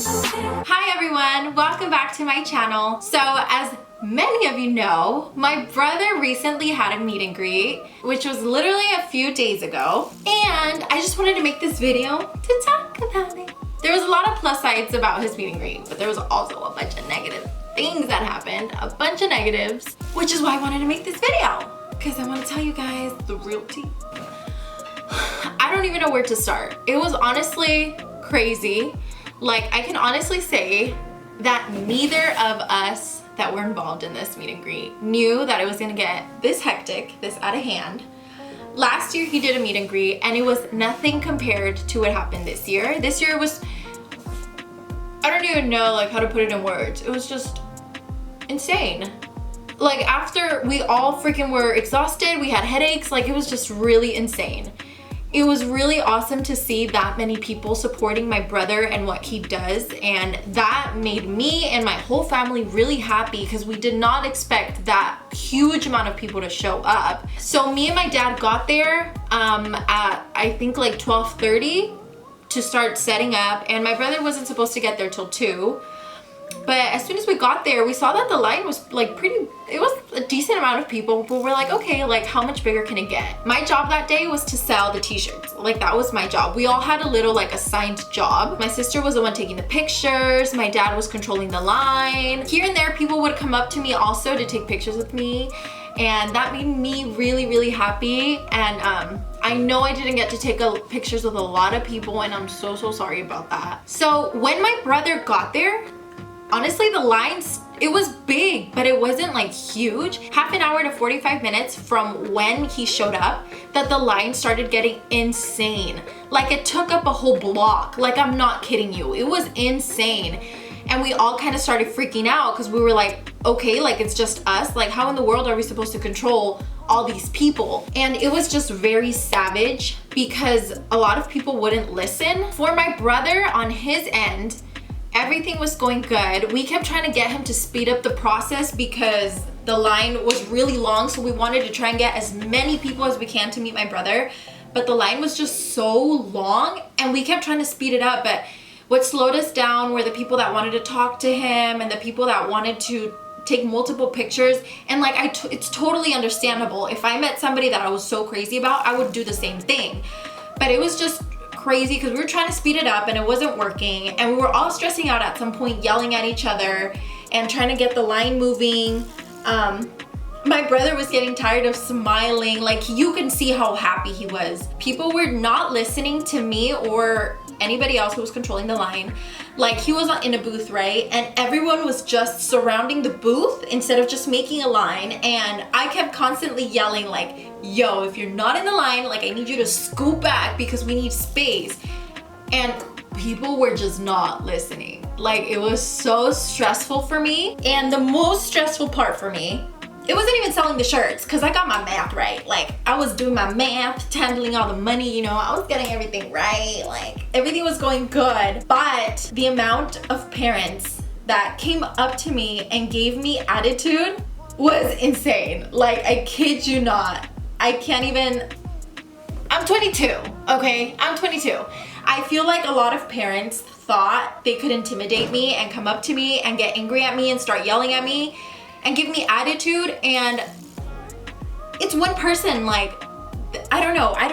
Hi everyone, welcome back to my channel. So as many of you know, my brother recently had a meet and greet, which was literally a few days ago. And I just wanted to make this video to talk about it. There was a lot of plus sides about his meet and greet, but there was also a bunch of negative things that happened, a bunch of negatives, which is why I wanted to make this video, because I want to tell you guys the real tea. I don't even know where to start. It was honestly crazy. Like, I can honestly say that neither of us that were involved in this meet and greet knew that it was gonna get this hectic, this out of hand. Last year he did a meet and greet and it was nothing compared to what happened this year. This year was, I don't even know like how to put it in words. It was just insane. Like, after we all freaking were exhausted, we had headaches, like it was just really insane. It was really awesome to see that many people supporting my brother and what he does, and that made me and my whole family really happy because we did not expect that huge amount of people to show up. So me and my dad got there at I think like 12:30 to start setting up, and my brother wasn't supposed to get there till 2. But as soon as we got there, we saw that the line was like it was a decent amount of people, but we're like, okay, like how much bigger can it get? My job that day was to sell the t-shirts. Like, that was my job. We all had a little like assigned job. My sister was the one taking the pictures. My dad was controlling the line. Here and there, people would come up to me also to take pictures with me. And that made me really, really happy. And I know I didn't get to take pictures with a lot of people, and I'm so sorry about that. So when my brother got there, honestly, the lines, it was big, but it wasn't like huge. Half an hour to 45 minutes from when he showed up, that the line started getting insane. Like, it took up a whole block. Like, I'm not kidding you. It was insane. And we all kind of started freaking out because we were like, okay, like it's just us. Like, how in the world are we supposed to control all these people? And it was just very savage because a lot of people wouldn't listen. For my brother on his end, everything was going good. We kept trying to get him to speed up the process because the line was really long, so we wanted to try and get as many people as we can to meet my brother, but the line was just so long and we kept trying to speed it up. But what slowed us down were the people that wanted to talk to him and the people that wanted to take multiple pictures. And like, it's totally understandable. If I met somebody that I was so crazy about, I would do the same thing. But it was just crazy because we were trying to speed it up and it wasn't working, and we were all stressing out at some point, yelling at each other and trying to get the line moving. My brother was getting tired of smiling. Like, you can see how happy he was. People were not listening to me or anybody else who was controlling the line. Like, he was in a booth, right? And everyone was just surrounding the booth instead of just making a line. And I kept constantly yelling like, yo, if you're not in the line, like, I need you to scoot back because we need space. And people were just not listening. Like, it was so stressful for me. And the most stressful part for me, it wasn't even selling the shirts because I got my math right. Like, I was doing my math, handling all the money, you know, I was getting everything right. Like, everything was going good. But the amount of parents that came up to me and gave me attitude was insane. Like, I kid you not. I can't even, I'm 22, okay? I'm 22. I feel like a lot of parents thought they could intimidate me and come up to me and get angry at me and start yelling at me and give me attitude, and it's one person. Like, I don't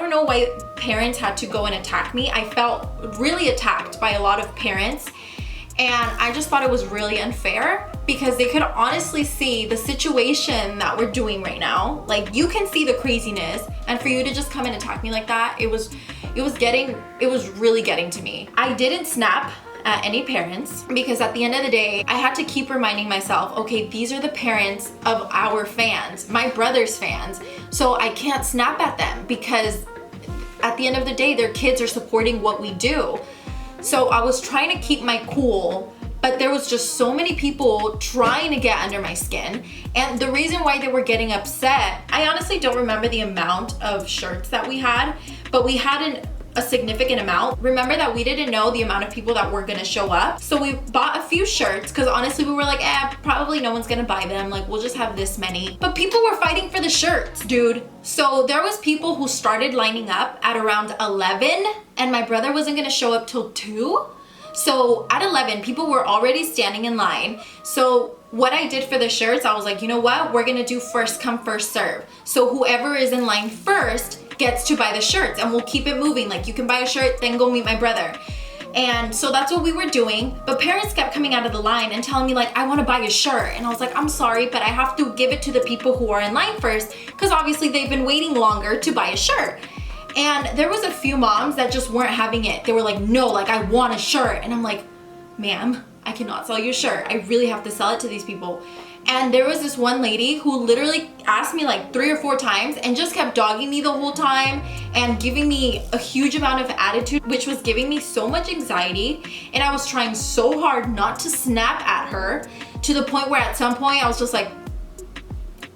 know why parents had to go and attack me. I felt really attacked by a lot of parents, and I just thought it was really unfair because they could honestly see the situation that we're doing right now. Like, you can see the craziness, and for you to just come and attack me like that, it was really getting to me. I didn't snap at any parents because at the end of the day, I had to keep reminding myself, okay, these are the parents of our fans, my brother's fans. So I can't snap at them because at the end of the day, their kids are supporting what we do. So I was trying to keep my cool, but there was just so many people trying to get under my skin. And the reason why they were getting upset, I honestly don't remember the amount of shirts that we had, but we had a significant amount. Remember that we didn't know the amount of people that were gonna show up. So we bought a few shirts because honestly we were like, probably no one's gonna buy them. Like, we'll just have this many. But people were fighting for the shirts, dude. So there was people who started lining up at around 11 and my brother wasn't gonna show up till 2. So at 11, people were already standing in line. So what I did for the shirts, I was like, you know what? We're gonna do first come, first serve. So whoever is in line first gets to buy the shirts, and we'll keep it moving. Like, you can buy a shirt, then go meet my brother. And so that's what we were doing. But parents kept coming out of the line and telling me like, I want to buy a shirt. And I was like, I'm sorry, but I have to give it to the people who are in line first, because obviously they've been waiting longer to buy a shirt. And there was a few moms that just weren't having it. They were like, no, like, I want a shirt. And I'm like, ma'am, I cannot sell you a shirt. I really have to sell it to these people. And there was this one lady who literally asked me like 3 or 4 times and just kept dogging me the whole time and giving me a huge amount of attitude, which was giving me so much anxiety. And I was trying so hard not to snap at her, to the point where at some point I was just like,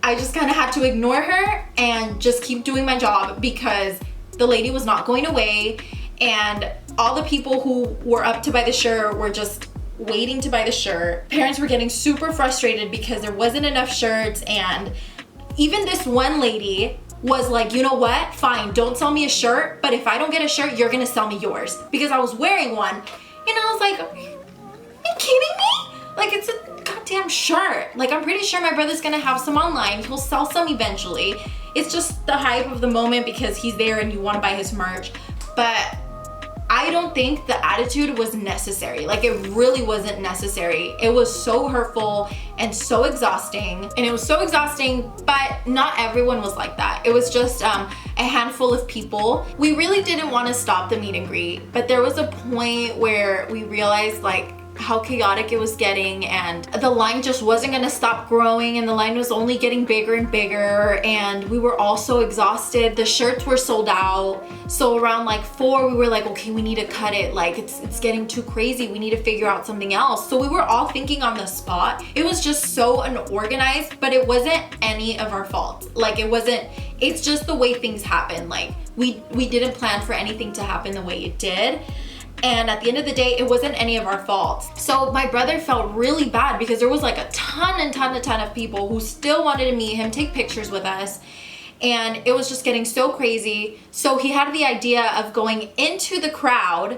I just kind of had to ignore her and just keep doing my job, because the lady was not going away, and all the people who were up to buy the shirt were just waiting to buy the shirt. Parents were getting super frustrated because there wasn't enough shirts, and even this one lady was like, you know what, fine, don't sell me a shirt, but if I don't get a shirt, you're gonna sell me yours, because I was wearing one. And I was like, are you kidding me? Like, it's a goddamn shirt. Like, I'm pretty sure my brother's gonna have some online. He'll sell some eventually. It's just the hype of the moment because he's there and you want to buy his merch. But I don't think the attitude was necessary. Like, it really wasn't necessary. It was so hurtful and so exhausting. And it was so exhausting, but not everyone was like that. It was just a handful of people. We really didn't want to stop the meet and greet, but there was a point where we realized like how chaotic it was getting, and the line just wasn't gonna stop growing, and the line was only getting bigger and bigger, and we were all so exhausted. The shirts were sold out. So around like 4, we were like, okay, we need to cut it. Like, it's getting too crazy. We need to figure out something else. So we were all thinking on the spot. It was just so unorganized, but it wasn't any of our fault. Like, it's just the way things happen. Like, we didn't plan for anything to happen the way it did. And at the end of the day, it wasn't any of our fault. So my brother felt really bad because there was like a ton of people who still wanted to meet him, take pictures with us. And it was just getting so crazy. So he had the idea of going into the crowd,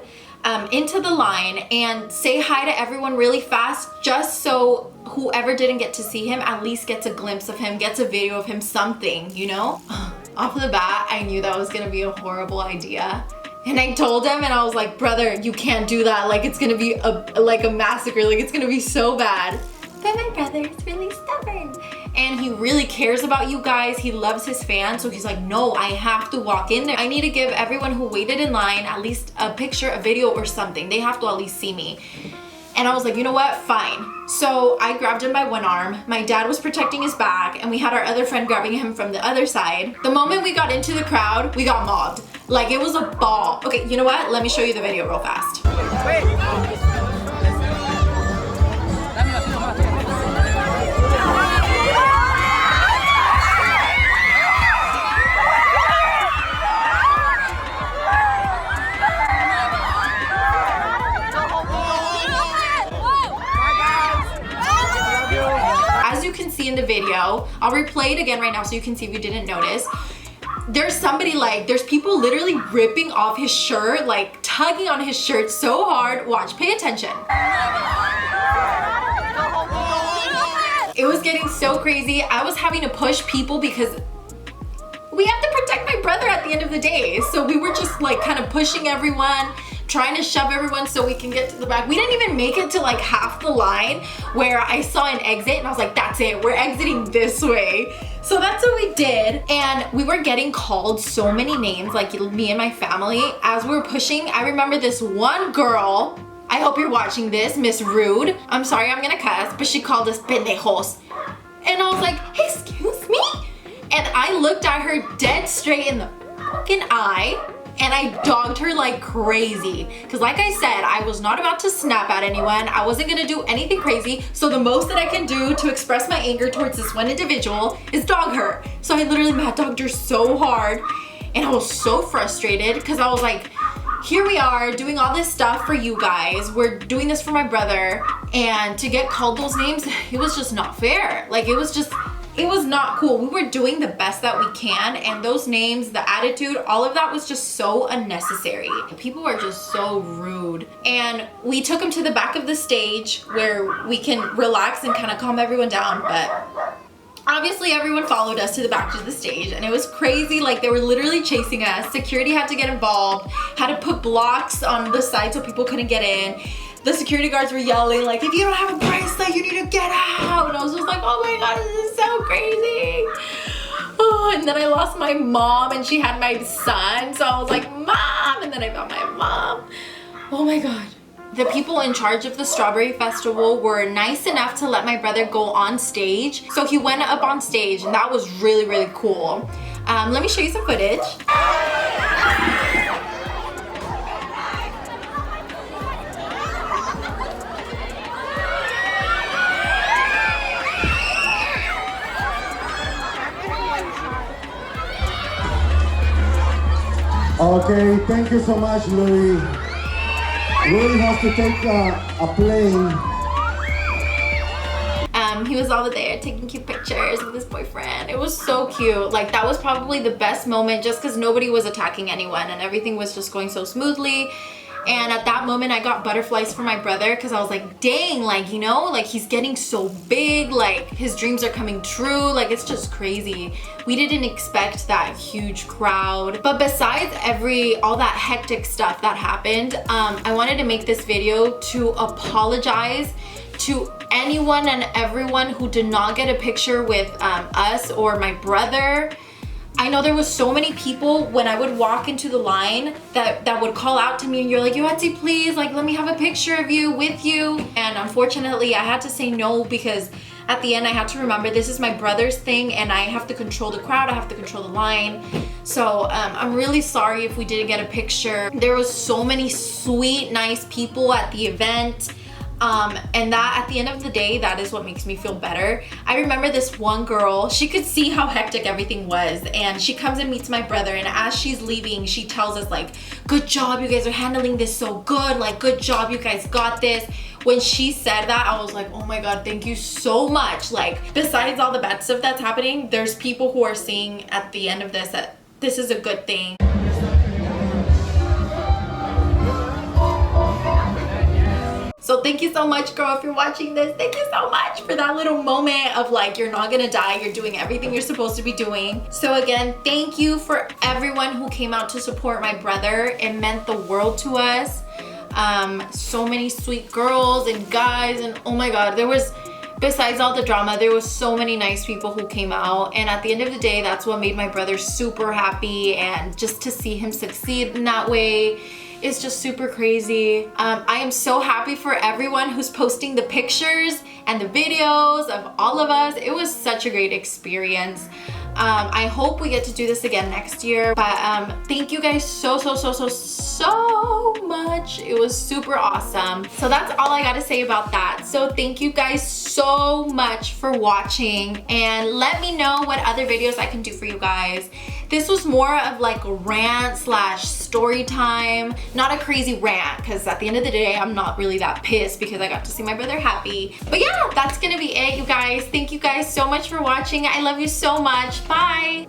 into the line, and say hi to everyone really fast, just so whoever didn't get to see him at least gets a glimpse of him, gets a video of him, something, you know? Off the bat, I knew that was gonna be a horrible idea. And I told him, and I was like, brother, you can't do that. Like, it's gonna be like a massacre. Like, it's gonna be so bad. But my brother is really stubborn. And he really cares about you guys. He loves his fans. So he's like, no, I have to walk in there. I need to give everyone who waited in line at least a picture, a video, or something. They have to at least see me. And I was like, you know what, fine. So I grabbed him by one arm. My dad was protecting his back, and we had our other friend grabbing him from the other side. The moment we got into the crowd, we got mobbed. Like, it was a ball. Okay, you know what? Let me show you the video real fast. As you can see in the video, I'll replay it again right now so you can see if you didn't notice. There's people literally ripping off his shirt, like tugging on his shirt so hard. Watch, pay attention. It was getting so crazy. I was having to push people because we have to protect my brother at the end of the day. So we were just like kind of pushing everyone, trying to shove everyone so we can get to the back. We didn't even make it to like half the line where I saw an exit and I was like, that's it, we're exiting this way. So that's what we did. And we were getting called so many names, like me and my family, as we were pushing. I remember this one girl, I hope you're watching this, Miss Rude. I'm sorry, I'm gonna cuss, but she called us pendejos. And I was like, excuse me? And I looked at her dead straight in the fucking eye, and I dogged her like crazy. Cause like I said, I was not about to snap at anyone. I wasn't gonna do anything crazy. So the most that I can do to express my anger towards this one individual is dog her. So I literally mad dogged her so hard, and I was so frustrated because I was like, here we are doing all this stuff for you guys. We're doing this for my brother, and to get called those names, it was just not fair. Like, it was just, it was not cool. We were doing the best that we can, and those names, the attitude, all of that was just so unnecessary. People were just so rude. And we took him to the back of the stage where we can relax and kind of calm everyone down, but obviously everyone followed us to the back of the stage, and it was crazy. Like, they were literally chasing us. Security had to get involved, had to put blocks on the side so people couldn't get in. The security guards were yelling like, if you don't have a bracelet, you need to get out. And I was just like, oh my God, this is so crazy. Oh, and then I lost my mom, and she had my son. So I was like, Mom, and then I found my mom. Oh my God. The people in charge of the Strawberry Festival were nice enough to let my brother go on stage. So he went up on stage, and that was really, really cool. Let me show you some footage. Okay, thank you so much, Louie. Louie has to take a plane. He was all there taking cute pictures with his boyfriend. It was so cute. Like, that was probably the best moment, just because nobody was attacking anyone and everything was just going so smoothly. And at that moment, I got butterflies for my brother, because I was like, dang, like, you know, like, he's getting so big, like, his dreams are coming true. Like, it's just crazy. We didn't expect that huge crowd. But besides all that hectic stuff that happened, I wanted to make this video to apologize to anyone and everyone who did not get a picture with us or my brother. I know there was so many people when I would walk into the line that would call out to me, and you're like, Yoatzi, please, like, let me have a picture of you with you. And unfortunately, I had to say no, because at the end I had to remember this is my brother's thing, and I have to control the crowd, I have to control the line. So I'm really sorry if we didn't get a picture. There was so many sweet, nice people at the event. And that, at the end of the day, that is what makes me feel better. I remember this one girl, she could see how hectic everything was, and she comes and meets my brother, and as she's leaving, she tells us like, good job, you guys are handling this so good, like, good job, you guys got this. When she said that, I was like, oh my God, thank you so much. Like, besides all the bad stuff that's happening, there's people who are seeing at the end of this that this is a good thing. So thank you so much, girl, if you're watching this. Thank you so much for that little moment of like, you're not gonna die, you're doing everything you're supposed to be doing. So again, thank you for everyone who came out to support my brother. It meant the world to us. So many sweet girls and guys, and oh my God, besides all the drama, there was so many nice people who came out, and at the end of the day, that's what made my brother super happy, and just to see him succeed in that way, it's just super crazy. I am so happy for everyone who's posting the pictures and the videos of all of us. It was such a great experience. I hope we get to do this again next year, but thank you guys so much. It was super awesome. So that's all I gotta say about that. So thank you guys so much for watching, and let me know what other videos I can do for you guys. This was more of like a rant slash story time, not a crazy rant, because at the end of the day, I'm not really that pissed because I got to see my brother happy. But yeah, that's gonna be it, you guys. Thank you guys so much for watching. I love you so much. Bye.